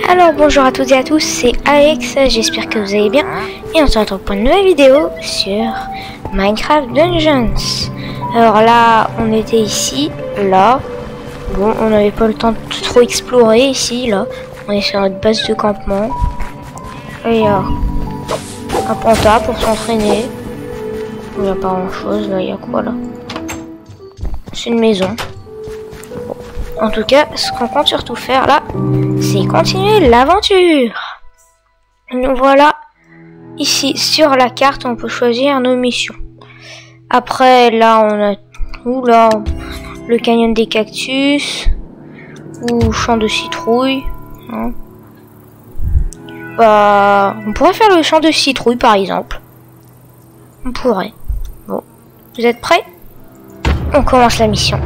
Alors bonjour à toutes et à tous, c'est Alex, j'espère que vous allez bien et on se retrouve pour une nouvelle vidéo sur Minecraft Dungeons. Alors là, on était ici, là, bon, on n'avait pas le temps de trop explorer ici, là, on est sur notre base de campement. Et il y a un panta pour s'entraîner, il n'y a pas grand chose, là, il y a quoi là? C'est une maison. En tout cas, ce qu'on compte surtout faire là, c'est continuer l'aventure. Nous voilà ici sur la carte, on peut choisir nos missions. Après, là, on a où là, le canyon des cactus ou champ de citrouille. Hein. Bah, on pourrait faire le champ de citrouille par exemple. On pourrait. Bon, vous êtes prêts? On commence la mission.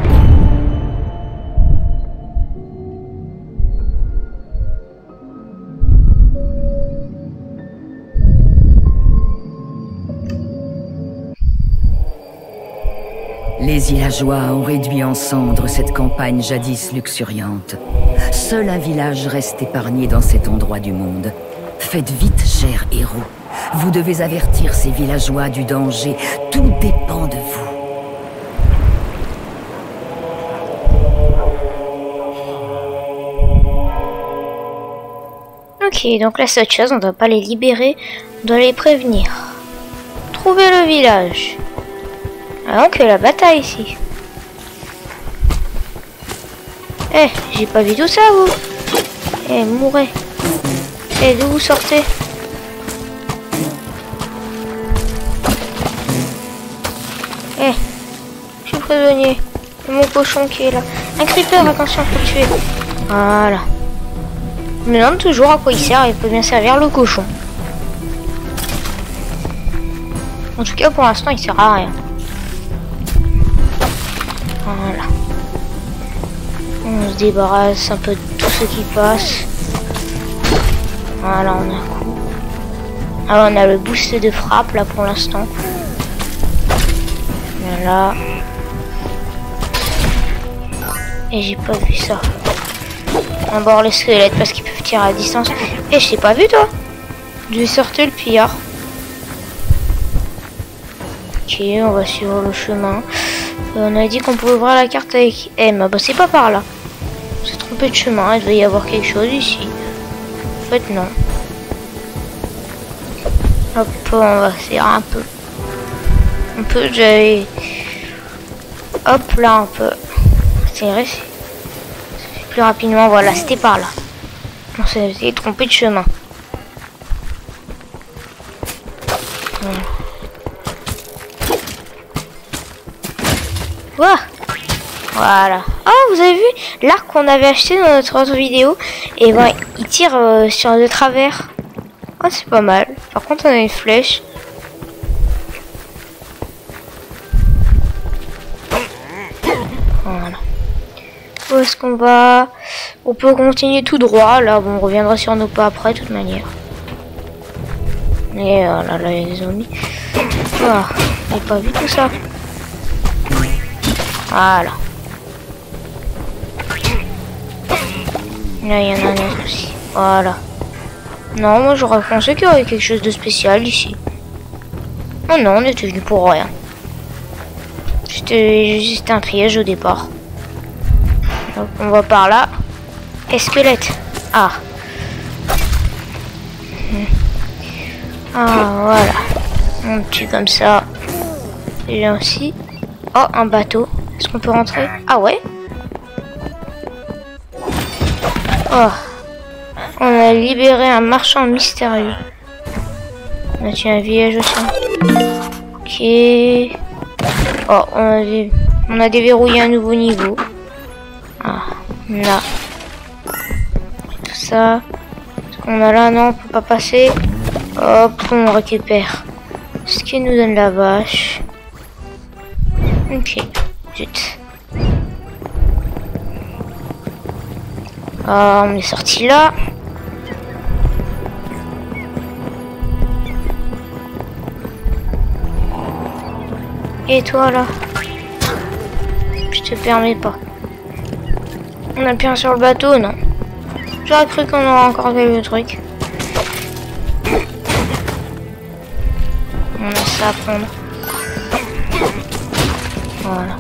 Les villageois ont réduit en cendres cette campagne jadis luxuriante. Seul un village reste épargné dans cet endroit du monde. Faites vite, chers héros. Vous devez avertir ces villageois du danger. Tout dépend de vous. Ok, donc là c'est autre chose, on ne doit pas les libérer, on doit les prévenir. Trouver le village. Ah donc la bataille ici. Eh, j'ai pas vu tout ça vous. Eh, mourrez. Eh, d'où vous sortez? Eh, je suis prisonnier. C'est mon cochon qui est là. Un creeper, attention, faut le tuer. Voilà. Je me demande toujours à quoi il sert, il peut bien servir le cochon. En tout cas pour l'instant il sert à rien. Voilà. On se débarrasse un peu de tout ce qui passe. Voilà, on a un coup. Ah, on a le boost de frappe là pour l'instant. Voilà. Et j'ai pas vu ça. On bord les squelettes parce qu'ils peuvent tirer à distance. Et je t'ai pas vu toi. Je vais sortir le pillard. Ok, on va suivre le chemin. On a dit qu'on pouvait ouvrir la carte avec M. Bah c'est pas par là. On s'est trompé de chemin. Il devait y avoir quelque chose ici. En fait non. Hop, on va faire un peu. Un peu, j'avais... Hop là un peu. C'est vrai. Plus rapidement, voilà, c'était par là. On s'est trompé de chemin. Voilà. Voilà. Oh, vous avez vu l'arc qu'on avait acheté dans notre autre vidéo? Et ben, il tire sur le travers. Oh, c'est pas mal. Par contre, on a une flèche. Voilà. Où est-ce qu'on va? On peut continuer tout droit. Là, bon, on reviendra sur nos pas après, de toute manière. Et là, il y a des zombies. Ah, j'ai pas vu tout ça. Voilà. Là, il y en a un autre aussi. Voilà. Non, moi, j'aurais pensé qu'il y aurait quelque chose de spécial ici. Oh non, on était venu pour rien. C'était juste un piège au départ. Donc on va par là. Et squelette. Ah. Ah voilà. On tue comme ça. Et là aussi. Oh, un bateau. Est-ce qu'on peut rentrer? Ah ouais. Oh. On a libéré un marchand mystérieux. On a tué un village aussi. Ok. Oh, on a déverrouillé un nouveau niveau. Ah, là. Tout ça. Ce qu'on a là, non, on peut pas passer. Hop, on récupère ce qui nous donne la vache. Ok, zut. Ah, on est sorti là. Et toi là? Je te permets pas. On appuie sur le bateau, non? J'aurais cru qu'on aurait encore quelques trucs. On a ça à prendre. Voilà.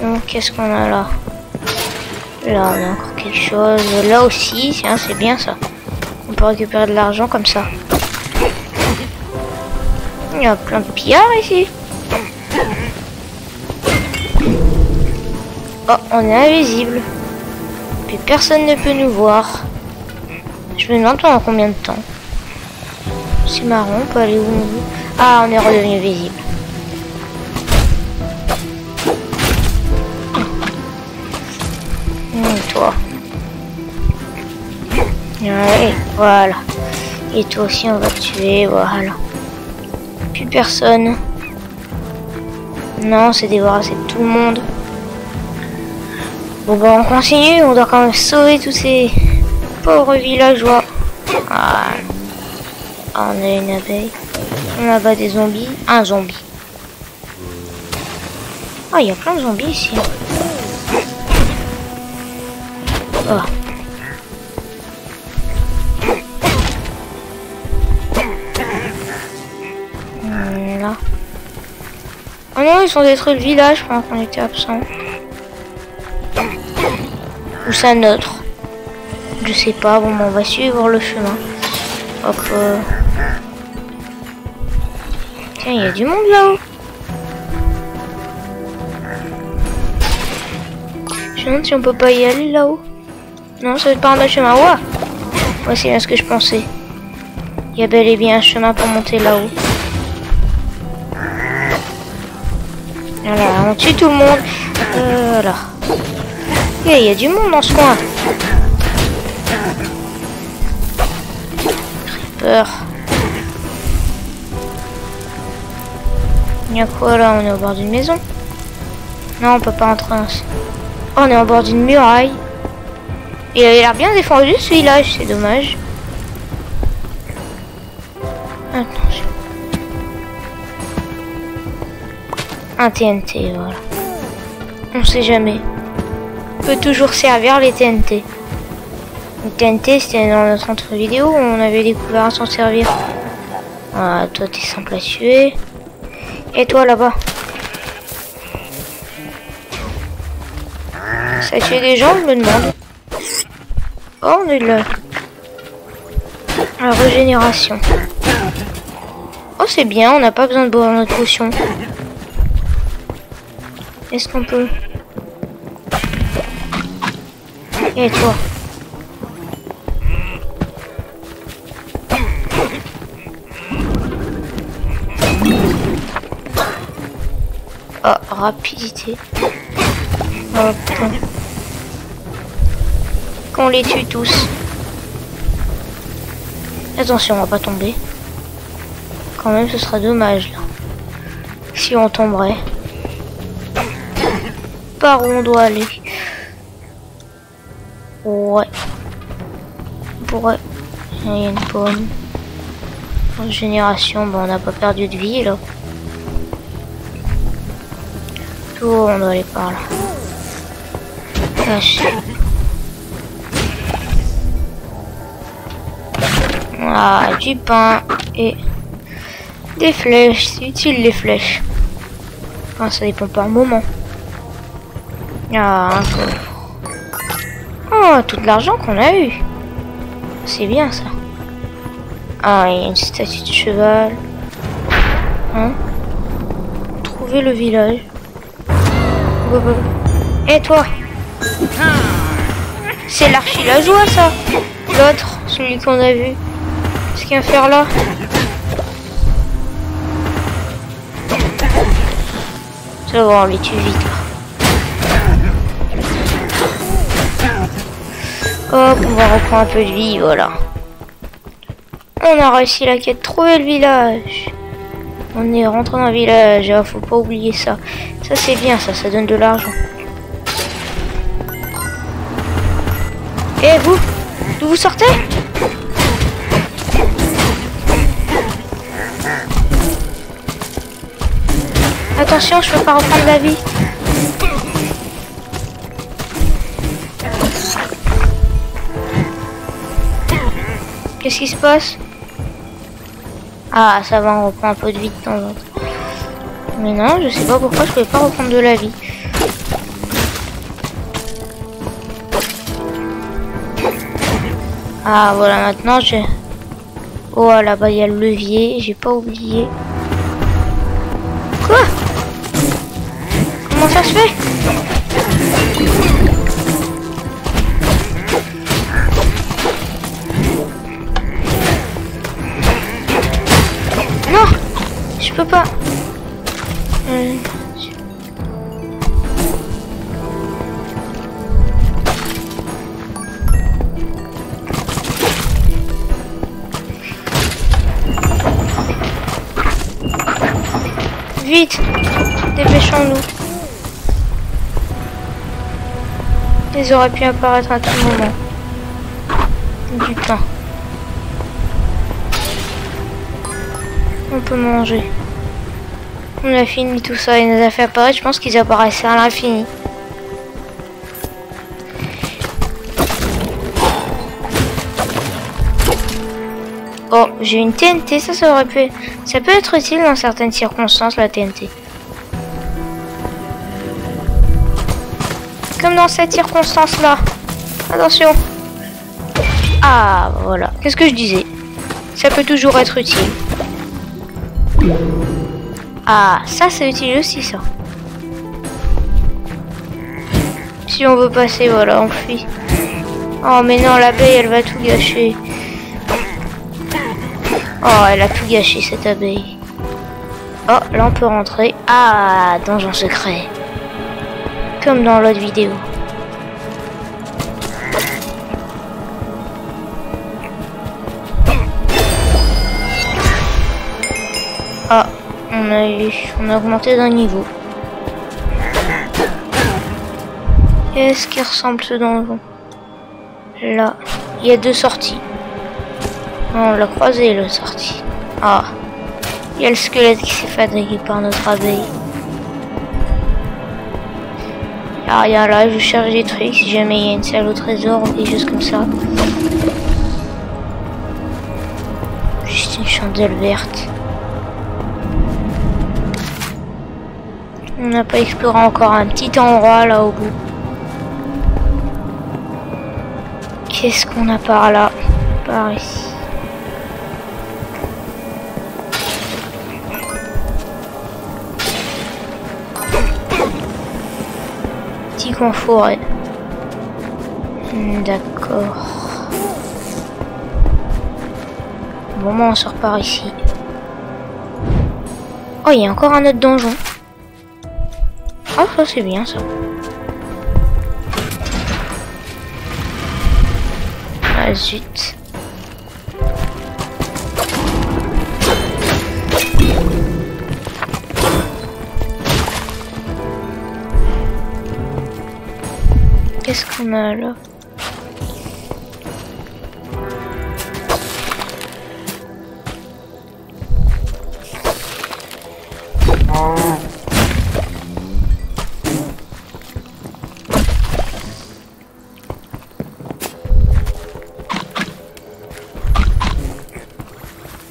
Donc qu'est-ce qu'on a là? Là on a encore quelque chose. Là aussi, tiens, c'est bien ça. On peut récupérer de l'argent comme ça. Il y a plein de pillards ici. Oh, on est invisible. Puis personne ne peut nous voir. Je me demande pendant combien de temps. C'est marrant, on peut aller où on veut. Ah, on est redevenu visible. Toi. Allez, voilà. Et toi aussi on va te tuer, voilà. Plus personne. Non, c'est débarrassé de tout le monde. Bon bah on continue, on doit quand même sauver tous ces pauvres villageois. Ah, on a une abeille. On abat des zombies. Un zombie. Ah, il y a plein de zombies ici. Oh. Là. Oh non, ils ont détruit le village pendant qu'on était absent. Ou c'est un autre. Je sais pas, bon, on va suivre le chemin. Hop. Tiens, il y a du monde là-haut. Je me demande si on peut pas y aller là-haut. Non, ça va être par un autre chemin. Ouah, ouais, c'est bien ce que je pensais. Il y a bel et bien un chemin pour monter là-haut. Voilà, on tue tout le monde. Voilà. Et il y a du monde dans ce coin. Creeper. Il y a quoi là? On est au bord d'une maison? Non, on peut pas entrer. Oh, on est au bord d'une muraille. Il avait l'air bien défendu ce village, c'est dommage. Attention. Un TNT, voilà. On sait jamais. On peut toujours servir les TNT. Le TNT, c'était dans notre autre vidéo où on avait découvert à s'en servir. Voilà, toi t'es simple à tuer. Et toi là-bas? Ça a tué des gens, je me demande. Oh, on est là. La régénération. Oh, c'est bien, on n'a pas besoin de boire notre potion. Est-ce qu'on peut? Et toi? Oh, rapidité. Oh putain. Qu'on les tue tous. Attention, on va pas tomber. Quand même, ce sera dommage là. Si on tomberait. Par où on doit aller? Ouais. Pourrait. Il y a une pomme. Génération, bon, on n'a pas perdu de vie là. Tout, on doit aller par là. Caché. Ah, du pain et des flèches. C'est utile les flèches. Enfin, ça dépend par moment. Ah, un peu. Oh, tout l'argent qu'on a eu. C'est bien ça. Ah, il y a une statue de cheval. Hein? Trouver le village. Et toi? C'est l'archi-la-joie ça. L'autre, celui qu'on a vu. Qu'est-ce qu'il y a à faire là? Ça va, on les tue vite là. Hop, on va reprendre un peu de vie, voilà. On a réussi la quête, trouver le village. On est rentré dans le village, ah, faut pas oublier ça. Ça c'est bien, ça donne de l'argent. Et vous? D'où vous sortez? Attention, je peux pas reprendre la vie. Qu'est-ce qui se passe? Ah, ça va, on reprend un peu de vie de temps en temps. Mais non, je sais pas pourquoi je pouvais pas reprendre de la vie. Ah, voilà, maintenant j'ai... Oh, là-bas, il y a le levier. J'ai pas oublié. Quoi? Comment ça se fait? Non! Je peux pas. Vite! Dépêchons-nous. Ils auraient pu apparaître à tout moment. Du pain. On peut manger. On a fini tout ça. Il nous a fait apparaître. Je pense qu'ils apparaissaient à l'infini. Oh, j'ai une TNT. Ça aurait pu... Ça peut être utile dans certaines circonstances, la TNT. Comme dans cette circonstance-là. Attention. Ah, voilà. Qu'est-ce que je disais? Ça peut toujours être utile. Ah, ça c'est utile aussi, ça. Si on veut passer, voilà, on fuit. Oh, mais non, l'abeille, elle va tout gâcher. Oh, elle a tout gâché, cette abeille. Oh, là, on peut rentrer. Ah, donjon secret. Comme dans l'autre vidéo. Ah, on a augmenté d'un niveau. Qu'est-ce qui ressemble ce donjon? Là, il y a deux sorties. Non, on l'a croisé, le sortie. Ah, il y a le squelette qui s'est fabriqué par notre abeille. Il n'y a rien là, je cherche des trucs si jamais il y a une salle au trésor ou des choses comme ça. Juste une chandelle verte. On n'a pas exploré encore un petit endroit là au bout. Qu'est-ce qu'on a par là? Par ici. Petit coin forêt. D'accord. Bon, on sort par ici. Oh, il y a encore un autre donjon. Ah, ça c'est bien ça. Ah zut. Qu'est-ce qu'on a là?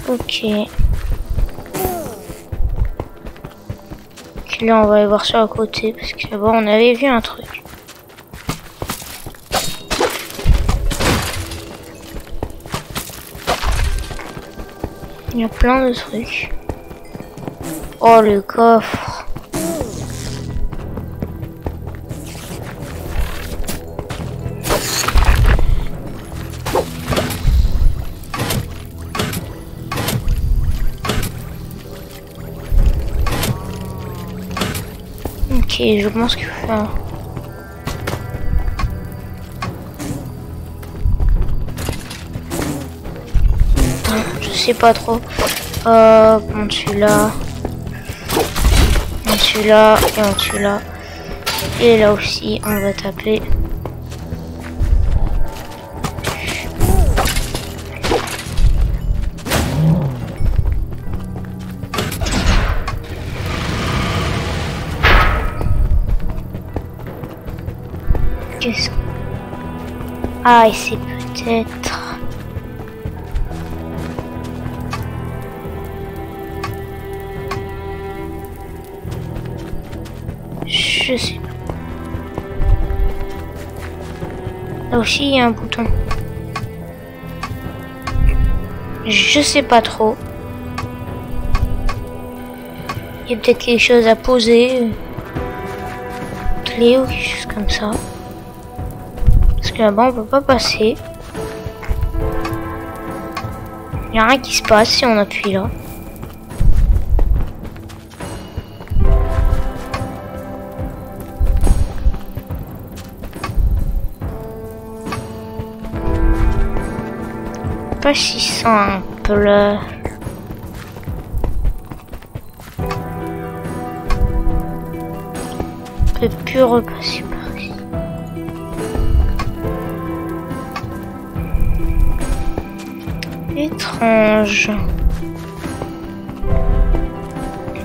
Ok. Ok, là on va aller voir ça à côté parce que là-bas on avait vu un truc. Il y a plein de trucs. Oh le coffre. Ok, je pense qu'il faut faire... Non, je sais pas trop. On tue là. On tue là. Et on tue là. Et là aussi, on va taper. Qu'est-ce que... Ah, et c'est peut-être... Je sais pas. Là aussi, il y a un bouton. Je sais pas trop. Il y a peut-être quelque chose à poser. Clé ou quelque chose comme ça. Parce que là-bas, on peut pas passer. Il n'y a rien qui se passe si on appuie là. Pas si simple. On peut plus repasser par ici. Étrange.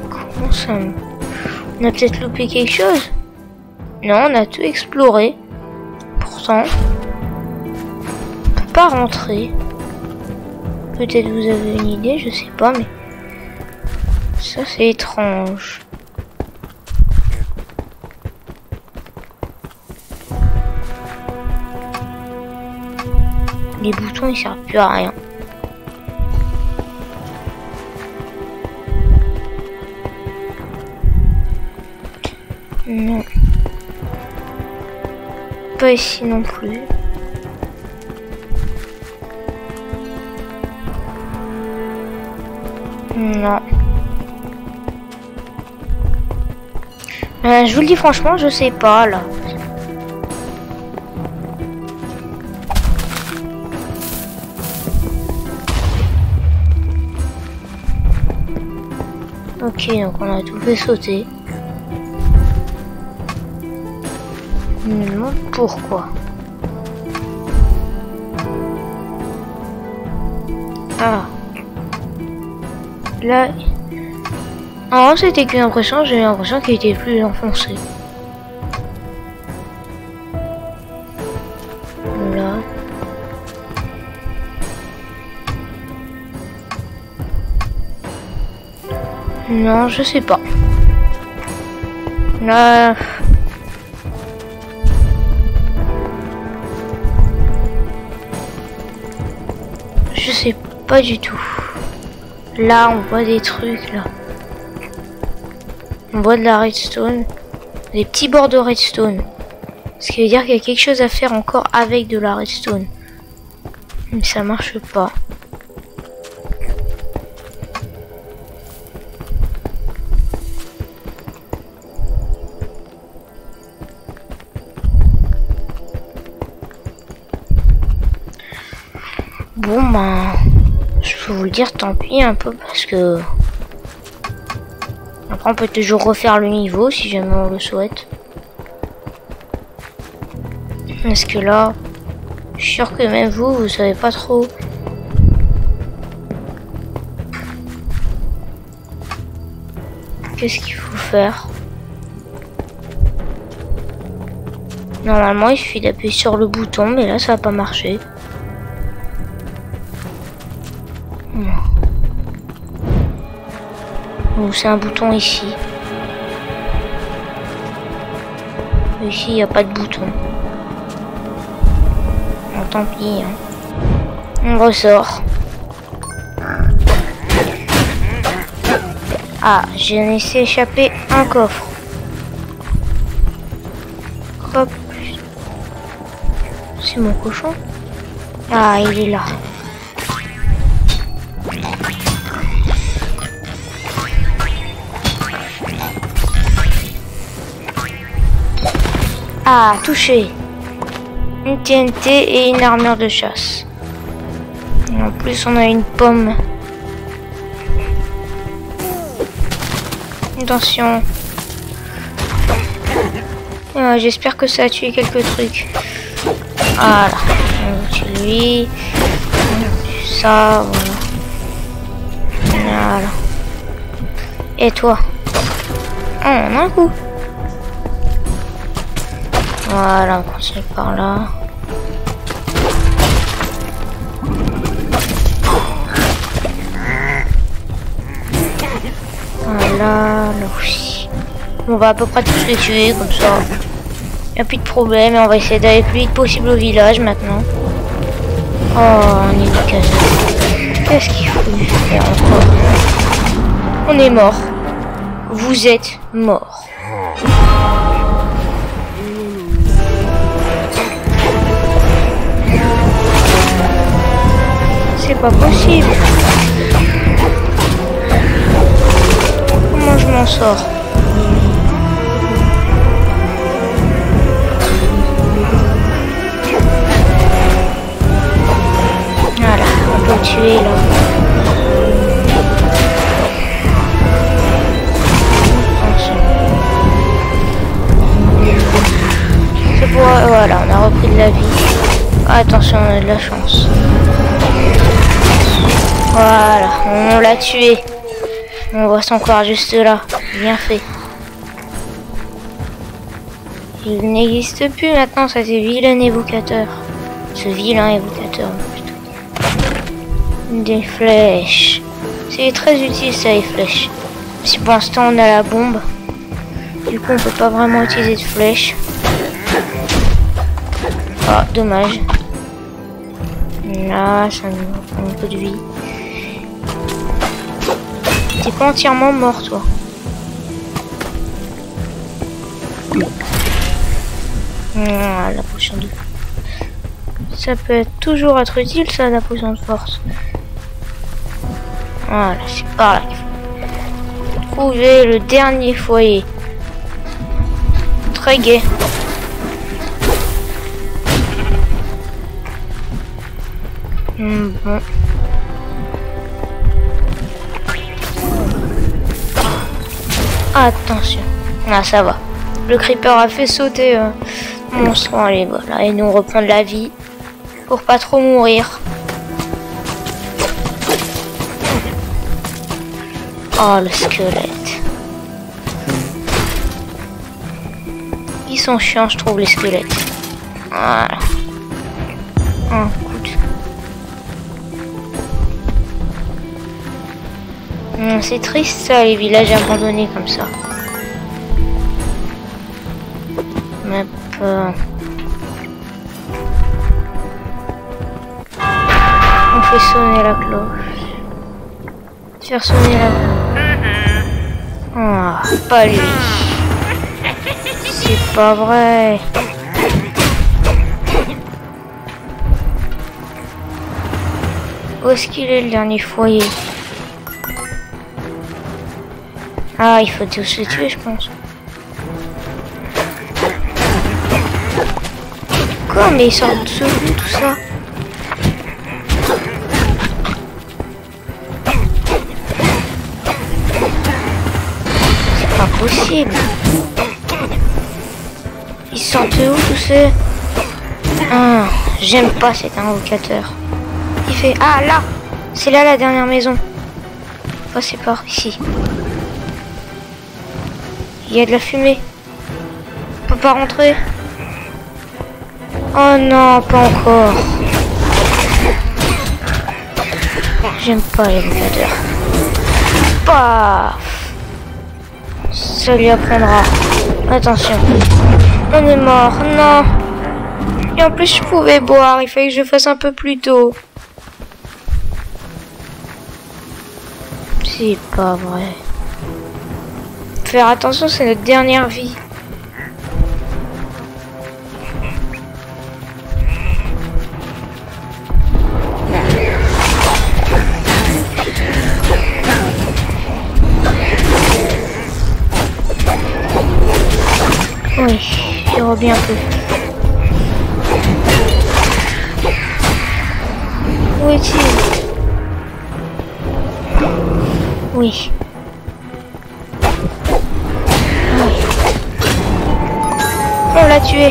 Comment ça me... On a peut-être loupé quelque chose? Non, on a tout exploré. Pourtant, on peut pas rentrer. Peut-être vous avez une idée, je sais pas, mais ça c'est étrange. Les boutons ils servent plus à rien. Non. Pas ici non plus. Non. Je vous le dis franchement, je sais pas là. Ok, donc on a tout fait sauter. Je me demande pourquoi. Ah. Là, avant c'était qu'une impression, j'ai l'impression qu'il était plus enfoncé. Là. Non, je sais pas. Là. Je sais pas du tout. Là, on voit des trucs, là. On voit de la redstone. Des petits bords de redstone. Ce qui veut dire qu'il y a quelque chose à faire encore avec de la redstone. Mais ça marche pas. Bon, ben... Je peux vous le dire, tant pis un peu, parce que... Après, on peut toujours refaire le niveau, si jamais on le souhaite. Parce que là... Je suis sûr que même vous savez pas trop... Qu'est-ce qu'il faut faire? Normalement, il suffit d'appuyer sur le bouton, mais là, ça va pas marcher. Ou c'est un bouton ici. Ici, il n'y a pas de bouton. Bon, tant pis. Hein. On ressort. Ah, j'ai laissé échapper un coffre. Hop. C'est mon cochon. Ah, il est là. Ah, touché. Une TNT et une armure de chasse. Et en plus, on a une pomme. Attention. J'espère que ça a tué quelques trucs. Voilà. On tue lui. On tue ça. Voilà. Voilà. Et toi? Oh, on a un coup. Voilà, on continue par là. Voilà, là aussi. On va à peu près tous les tuer comme ça. Il n'y a plus de problème et on va essayer d'aller le plus vite possible au village maintenant. Oh, on est du casé. Qu'est-ce qu'il faut lui faire encore? On est mort. Vous êtes mort. C'est pas possible. Comment je m'en sors? Voilà, on peut le tuer là. C'est pour... Voilà, on a repris de la vie. Attention, on a de la chance. Voilà, on l'a tué. On voit son corps juste là. Bien fait. Il n'existe plus maintenant, ça c'est vilain évocateur. Ce vilain évocateur. Des flèches. C'est très utile ça, les flèches. Si pour l'instant on a la bombe. Du coup on peut pas vraiment utiliser de flèches. Ah, dommage. Là, ça nous prend un peu de vie. T'es pas entièrement mort, toi. Ah, la potion de... Ça peut toujours être utile, ça, la potion de force. Voilà, c'est par là qu'il faut trouver le dernier foyer. Très gai. Bon. Attention. Ah, ça va. Le creeper a fait sauter mon monstre. Allez, voilà. Et nous on reprend de la vie. Pour pas trop mourir. Oh, le squelette. Ils sont chiants, je trouve, les squelettes. Voilà. Oh, écoute. C'est triste ça, les villages abandonnés comme ça. Mais on fait sonner la cloche. Faire sonner la cloche. Ah, pas lui. C'est pas vrai. Où est-ce qu'il est le dernier foyer? Ah, il faut tous les tuer, je pense. Quoi? Mais ils sortent de ce bout, tout ça. C'est pas possible. Ils sortent de où, tous ces... Ah, j'aime pas cet invocateur. Il fait... Ah, là! C'est là la dernière maison. Oh, c'est par ici. Il y a de la fumée. On peut pas rentrer. Oh non, pas encore. J'aime pas les évocateurs. Paf. Ça lui apprendra. Attention. On est mort. Non. Et en plus, je pouvais boire. Il fallait que je fasse un peu plus tôt. C'est pas vrai. Faire attention, c'est notre dernière vie. Oui, je reviens un peu. Où est-il? Oui. On l'a tué.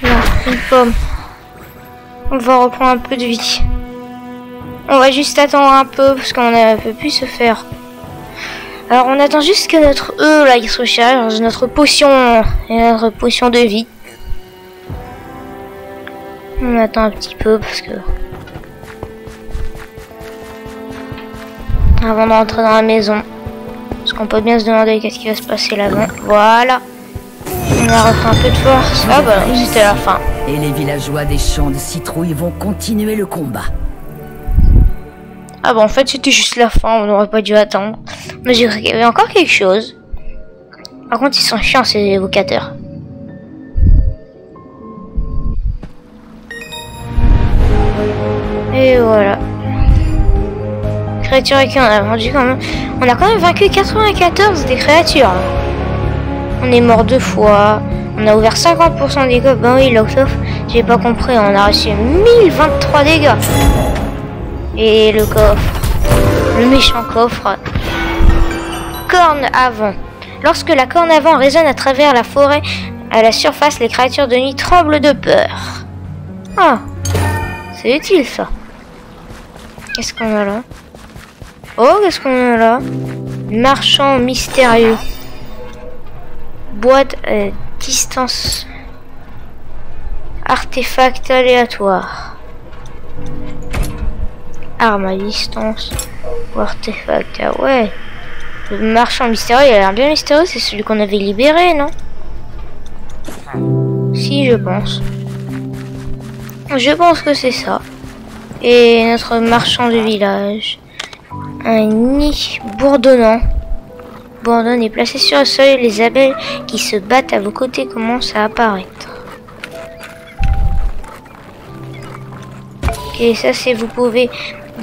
Là, une pomme. On va reprendre un peu de vie. On va juste attendre un peu parce qu'on ne peut plus se faire Alors on attend juste que notre là il se recharge, notre potion de vie. On attend un petit peu parce que avant de rentrer dans la maison, parce qu'on peut bien se demander qu'est-ce qui va se passer là-bas. Voilà. On a refait un peu de force. Ah bah c'était la fin. Et les villageois des champs de citrouilles vont continuer le combat. Ah bah en fait c'était juste la fin, on n'aurait pas dû attendre. Mais j'ai cru qu'il y avait encore quelque chose. Par contre ils sont chiants ces évocateurs. Et voilà. Créatures à qui on a vendu quand même. On a quand même vaincu 94 des créatures. On est mort 2 fois. On a ouvert 50% des coffres. Ben oui, l'Octof, j'ai pas compris. On a reçu 1023 dégâts. Et le coffre. Le méchant coffre. Corne avant. Lorsque la corne avant résonne à travers la forêt, à la surface, les créatures de nuit tremblent de peur. Ah, c'est utile ça. Qu'est-ce qu'on a là? Oh, qu'est-ce qu'on a là? Marchand mystérieux. Boîte distance. Artefact aléatoire. Arme à distance. Ou artefact. Ah ouais. Le marchand mystérieux, il a l'air bien mystérieux. C'est celui qu'on avait libéré, non? Si, je pense. Je pense que c'est ça. Et notre marchand de village. Un nid bourdonnant. Bourdonne est placé sur le seuil. Les abeilles qui se battent à vos côtés commencent à apparaître. Ok, ça c'est vous pouvez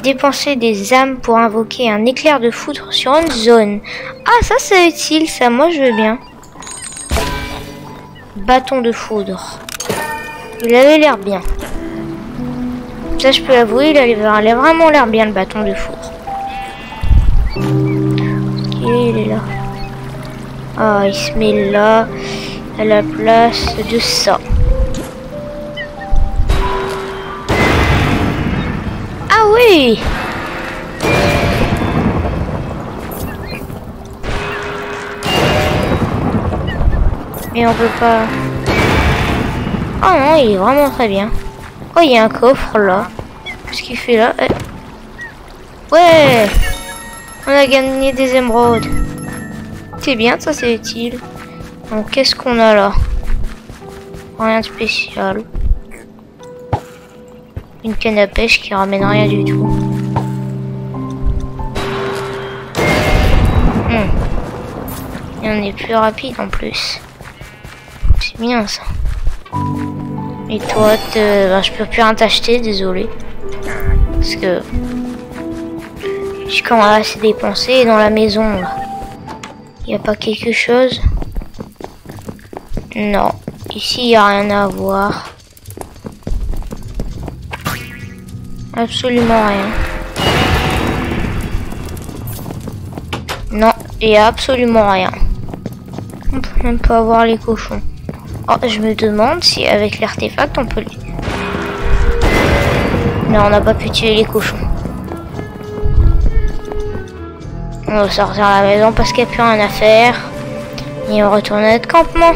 dépenser des âmes pour invoquer un éclair de foudre sur une zone. Ah, ça c'est utile, ça, moi je veux bien. Bâton de foudre. Il avait l'air bien. Ça je peux l'avouer, il avait vraiment l'air bien le bâton de foudre. Ok, il est là. Ah, il se met là, à la place de ça. Ah oui! Mais on peut pas... Oh non, il est vraiment très bien. Oh, il y a un coffre là. Qu'est-ce qu'il fait là? Ouais! On a gagné des émeraudes. C'est bien, ça c'est utile. Donc qu'est-ce qu'on a là? Rien de spécial. Une canne à pêche qui ramène rien du tout. Et on est plus rapide en plus. C'est bien ça. Et toi, ben, je peux plus rien t'acheter, désolé. Parce que je commence à se dépenser dans la maison là. Y a pas quelque chose? Non. Ici, il n'y a rien à voir. Absolument rien. Non, il n'y a absolument rien. On peut même pas avoir les cochons. Oh, je me demande si avec l'artefact on peut les... Non, on n'a pas pu tuer les cochons. On va sortir à la maison parce qu'il n'y a plus rien à faire. Et on retourne à notre campement.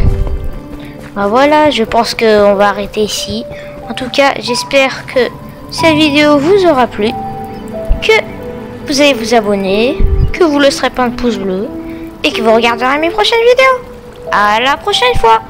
Bah voilà, je pense qu'on va arrêter ici. En tout cas, j'espère que cette vidéo vous aura plu. Que vous allez vous abonner. Que vous laisserez plein de pouces bleus. Et que vous regarderez mes prochaines vidéos. À la prochaine fois.